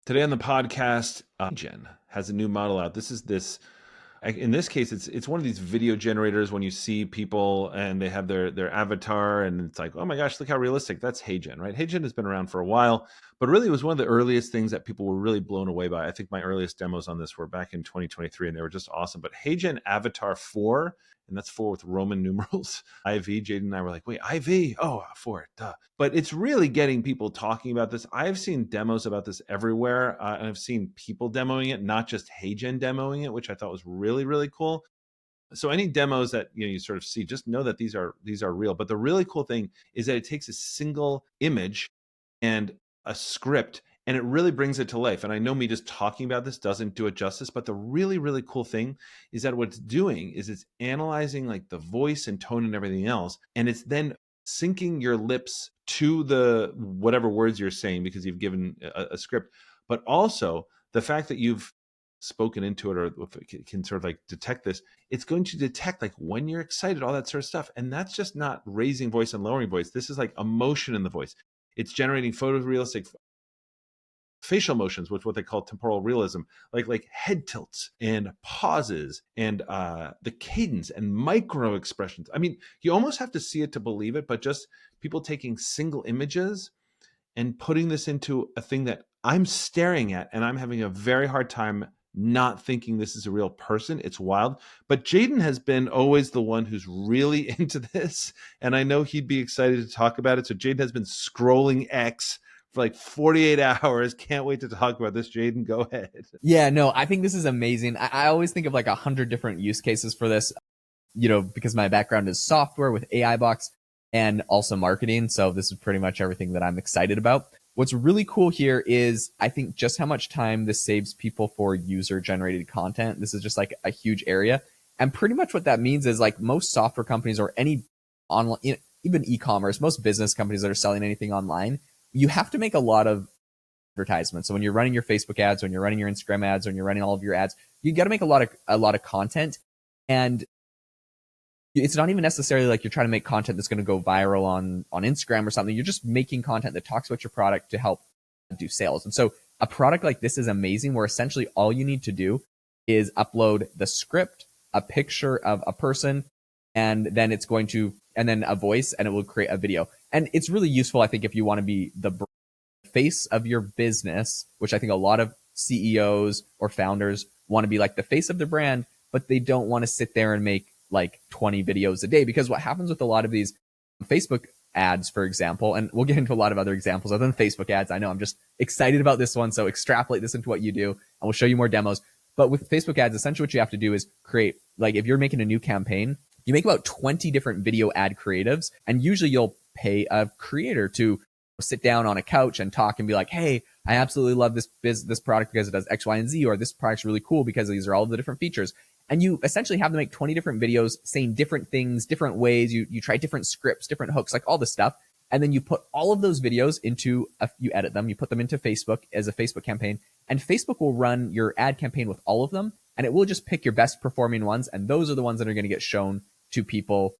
Today on the podcast, Gen has a new model out. In this case, it's one of these video generators when you see people and they have their avatar and it's like, oh my gosh, look how realistic. That's HeyGen, right? HeyGen has been around for a while, but really it was one of the earliest things that people were really blown away by. I think my earliest demos on this were back in 2023 and they were just awesome. But HeyGen Avatar 4, and that's 4 with Roman numerals, IV, Jaden and I were like, wait, IV? Oh, 4, duh. But it's really getting people talking about this. I've seen demos about this everywhere, and I've seen people demoing it, not just HeyGen demoing it, which I thought was really, really cool. So any demos that you sort of see, just know that these are real. But the really cool thing is that it takes a single image and a script and it really brings it to life. And I know me just talking about this doesn't do it justice, but the really, really cool thing is that what it's doing is it's analyzing like the voice and tone and everything else, and it's then syncing your lips to the whatever words you're saying because you've given a script, but also the fact that you've spoken into it or can sort of like detect this, it's going to detect like when you're excited, all that sort of stuff. And that's just not raising voice and lowering voice. This is like emotion in the voice. It's generating photorealistic facial motions, with what they call temporal realism, like head tilts and pauses and the cadence and micro expressions. I mean, you almost have to see it to believe it, but just people taking single images and putting this into a thing that I'm staring at and I'm having a very hard time not thinking this is a real person. It's wild. But Jaden has been always the one who's really into this. And I know he'd be excited to talk about it. So Jaden has been scrolling X for like 48 hours. Can't wait to talk about this. Jaden, go ahead. Yeah, no, I think this is amazing. I always think of like 100 different use cases for this, because my background is software with AI box and also marketing. So this is pretty much everything that I'm excited about. What's really cool here is I think just how much time this saves people for user generated content. This is just like a huge area. And pretty much what that means is like most software companies or any online, even e-commerce, most business companies that are selling anything online, you have to make a lot of advertisements. So when you're running your Facebook ads, when you're running your Instagram ads, when you're running all of your ads, you got to make a lot of content. And it's not even necessarily like you're trying to make content that's going to go viral on Instagram or something. You're just making content that talks about your product to help do sales. And so a product like this is amazing, where essentially all you need to do is upload the script, a picture of a person, and then a voice, and it will create a video. And it's really useful, I think, if you want to be the face of your business, which I think a lot of CEOs or founders want to be like the face of their brand, but they don't want to sit there and make like 20 videos a day. Because what happens with a lot of these Facebook ads, for example, and we'll get into a lot of other examples other than Facebook ads. I know I'm just excited about this one, so extrapolate this into what you do, and we'll show you more demos. But with Facebook ads, essentially what you have to do is create, like if you're making a new campaign, you make about 20 different video ad creatives, and usually you'll pay a creator to sit down on a couch and talk and be like, hey, I absolutely love this product because it does X, Y, and Z, or this product's really cool because these are all the different features. And you essentially have them make 20 different videos saying different things, different ways. You try different scripts, different hooks, like all this stuff. And then you put all of those videos you edit them, you put them into Facebook as a Facebook campaign, and Facebook will run your ad campaign with all of them. And it will just pick your best performing ones. And those are the ones that are going to get shown to people,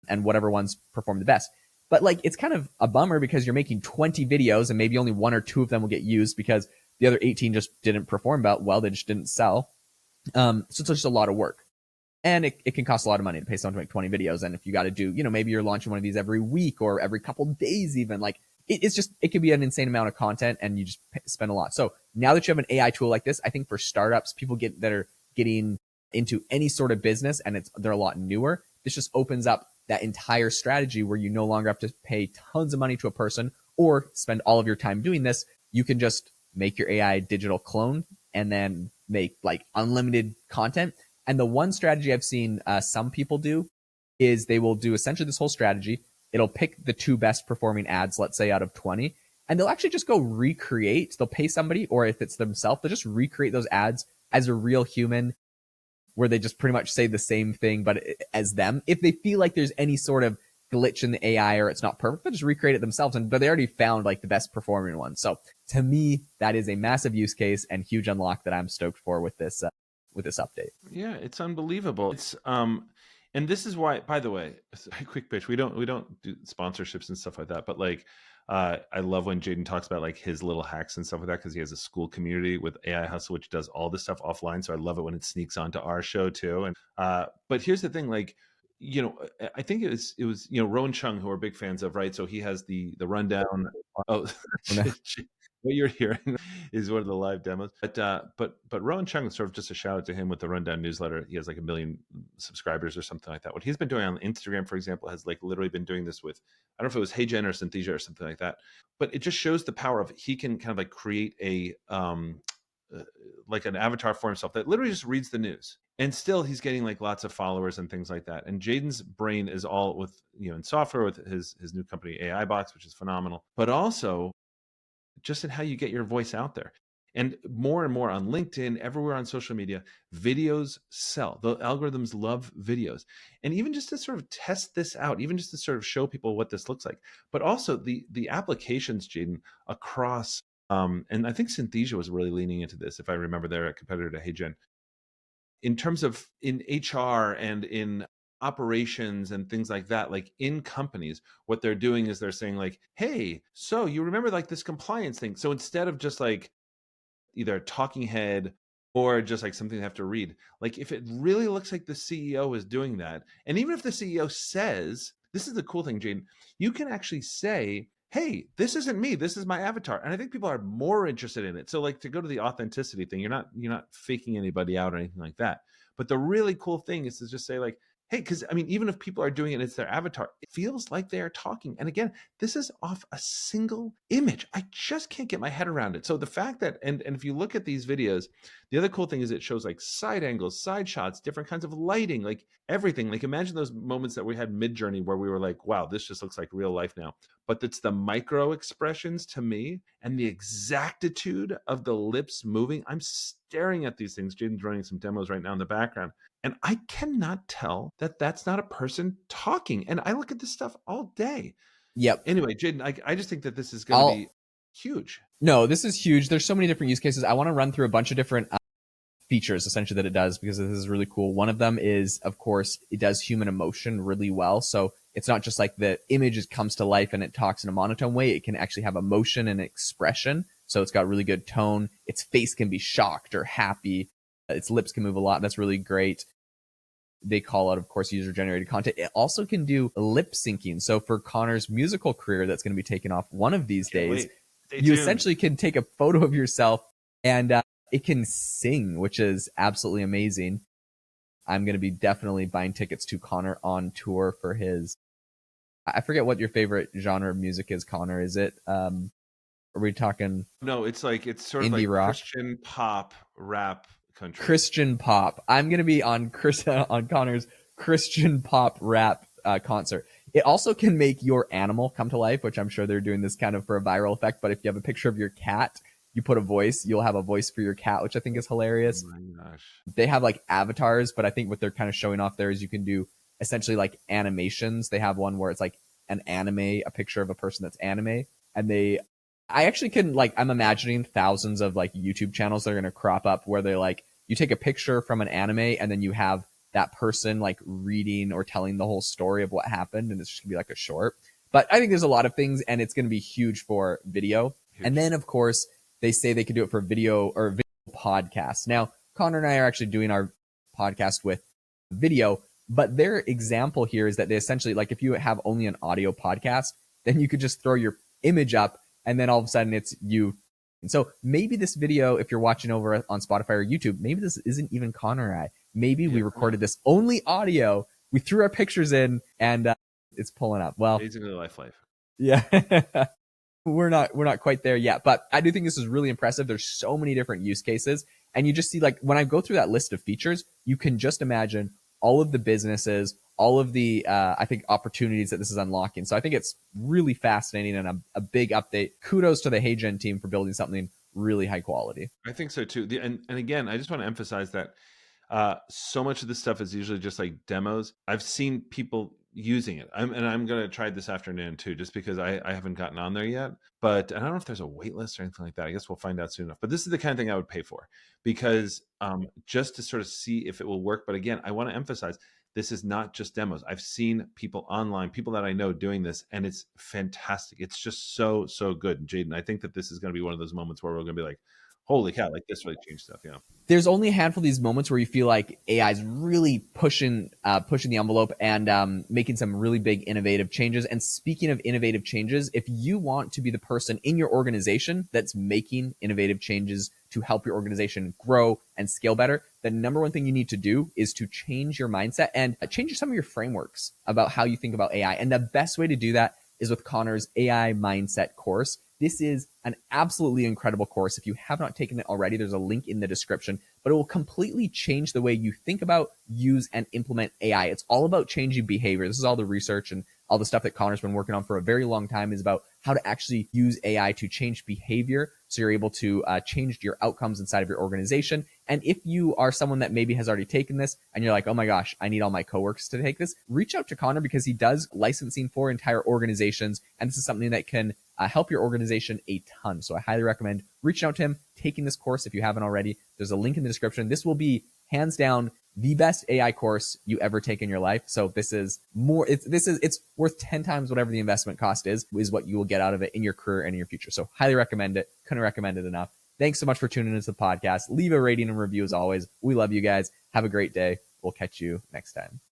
and whatever ones perform the best. But like, it's kind of a bummer because you're making 20 videos and maybe only 1 or 2 of them will get used because the other 18 just didn't perform well. They just didn't sell. So it's just a lot of work. And it can cost a lot of money to pay someone to make 20 videos. And if you got to do, maybe you're launching one of these every week or every couple of days, even, like it can be an insane amount of content and you just spend a lot. So now that you have an AI tool like this, I think for startups, people that are getting into any sort of business and they're a lot newer, this just opens up that entire strategy where you no longer have to pay tons of money to a person or spend all of your time doing this. You can just make your AI digital clone and then make like unlimited content. And the one strategy I've seen some people do is they will do essentially this whole strategy. It'll pick the 2 best performing ads, let's say out of 20, and they'll actually just go recreate. They'll pay somebody, or if it's themselves, they'll just recreate those ads as a real human, where they just pretty much say the same thing, but as them. If they feel like there's any sort of glitch in the AI or it's not perfect, they'll just recreate it themselves. But they already found like the best performing one. So to me, that is a massive use case and huge unlock that I'm stoked for with this update. Yeah, it's unbelievable. And this is why, by the way, a quick pitch. We don't do sponsorships and stuff like that, but like I love when Jaden talks about like his little hacks and stuff like that, because he has a school community with AI Hustle, which does all this stuff offline. So I love it when it sneaks onto our show too. And but here's the thing, like, I think it was Rowan Chung, who we're big fans of, right? So he has the rundown. Oh, what you're hearing is one of the live demos. But Rowan Chung, sort of just a shout out to him with the rundown newsletter. He has like 1 million subscribers or something like that. What he's been doing on Instagram, for example, has like literally been doing this with, I don't know if it was HeyGen or Synthesia or something like that. But it just shows the power of, he can kind of like create a like an avatar for himself that literally just reads the news, and still he's getting like lots of followers and things like that. And Jaden's brain is all with, in software with his new company AI Box, which is phenomenal, but also just in how you get your voice out there. And more on LinkedIn, everywhere on social media, videos sell. The algorithms love videos. And even just to sort of test this out, even just to sort of show people what this looks like, but also the applications, Jaden, across, and I think Synthesia was really leaning into this, if I remember, they're a competitor to HeyGen, in terms of in HR and in operations and things like that. Like in companies, what they're doing is they're saying like, hey, so you remember like this compliance thing. So instead of just like either a talking head or just like something they have to read, like if it really looks like the CEO is doing that, and even if the CEO says, this is the cool thing, Jane, you can actually say, hey, this isn't me, this is my avatar. And I think people are more interested in it. So like, to go to the authenticity thing, you're not faking anybody out or anything like that. But the really cool thing is to just say like, hey, because I mean, even if people are doing it, it's their avatar, it feels like they are talking. And again, this is off a single image. I just can't get my head around it. So the fact that, and if you look at these videos, the other cool thing is it shows like side angles, side shots, different kinds of lighting, like everything. Like imagine those moments that we had mid-journey where we were like, wow, this just looks like real life now. But it's the micro expressions to me and the exactitude of the lips moving. I'm staring at these things. Jaden's running some demos right now in the background, and I cannot tell that that's not a person talking. And I look at this stuff all day. Yep. Anyway, Jaden, I just think that this is going to be huge. No, this is huge. There's so many different use cases. I want to run through a bunch of different features essentially that it does, because this is really cool. One of them is, of course, it does human emotion really well. So it's not just like the image comes to life and it talks in a monotone way. It can actually have emotion and expression. So it's got really good tone. Its face can be shocked or happy. Its lips can move a lot. That's really great. They call out, of course, user-generated content. It also can do lip syncing. So for Connor's musical career that's going to be taken off one of these days, you essentially can take a photo of yourself and it can sing, which is absolutely amazing. I'm going to be definitely buying tickets to Connor on tour for his, I forget what your favorite genre of music is, Connor. Is it, are we talking? No, it's like, it's sort of indie like rock, Christian pop, rap, country. Christian pop. I'm going to be on on Connor's Christian pop rap concert. It also can make your animal come to life, which I'm sure they're doing this kind of for a viral effect. But if you have a picture of your cat, you put a voice, you'll have a voice for your cat, which I think is hilarious. Oh my gosh. They have like avatars, but I think what they're kind of showing off there is you can do essentially like animations. They have one where it's like an anime, a picture of a person that's anime. And I actually can, like, I'm imagining thousands of like YouTube channels that are going to crop up where they're like, you take a picture from an anime and then you have that person like reading or telling the whole story of what happened. And it's just gonna be like a short, but I think there's a lot of things and it's going to be huge for video. Huge. And then of course they say they could do it for video or video podcasts. Now, Connor and I are actually doing our podcast with video, but their example here is that they essentially, like, if you have only an audio podcast, then you could just throw your image up and then all of a sudden it's you. And so maybe this video, if you're watching over on Spotify or YouTube, maybe this isn't even Connor and I. Maybe we recorded this only audio. We threw our pictures in and it's pulling up. Well, basically life. Yeah. We're not quite there yet, but I do think this is really impressive. There's so many different use cases, and you just see, like, when I go through that list of features, you can just imagine all of the businesses, all of the I think opportunities that this is unlocking. So I think it's really fascinating and a big update. Kudos to the HeyGen team for building something really high quality. I think so too. And again, I just want to emphasize that so much of this stuff is usually just like demos. I've seen people using it. I'm going to try this afternoon too, just because I haven't gotten on there yet. But I don't know if there's a wait list or anything like that. I guess we'll find out soon enough. But this is the kind of thing I would pay for, because just to sort of see if it will work. But again, I want to emphasize, this is not just demos. I've seen people online, people that I know doing this, and it's fantastic. It's just so, so good. Jaden, I think that this is going to be one of those moments where we're going to be like, holy cow, like this really changed stuff. Yeah. There's only a handful of these moments where you feel like AI is really pushing the envelope and making some really big innovative changes. And speaking of innovative changes, if you want to be the person in your organization that's making innovative changes to help your organization grow and scale better, the number one thing you need to do is to change your mindset and change some of your frameworks about how you think about AI. And the best way to do that is with Connor's AI Mindset course. This is an absolutely incredible course. If you have not taken it already, there's a link in the description, but it will completely change the way you think about, use, and implement AI. It's all about changing behavior. This is all the research and all the stuff that Connor's been working on for a very long time, is about how to actually use AI to change behavior so you're able to change your outcomes inside of your organization. And if you are someone that maybe has already taken this and you're like, oh my gosh, I need all my coworkers to take this, reach out to Connor, because he does licensing for entire organizations. And this is something that can help your organization a ton. So I highly recommend reaching out to him, taking this course if you haven't already. There's a link in the description. This will be hands down the best AI course you ever take in your life. So this is more, it's worth 10 times whatever the investment cost is what you will get out of it in your career and in your future. So highly recommend it. Couldn't recommend it enough. Thanks so much for tuning into the podcast. Leave a rating and review as always. We love you guys. Have a great day. We'll catch you next time.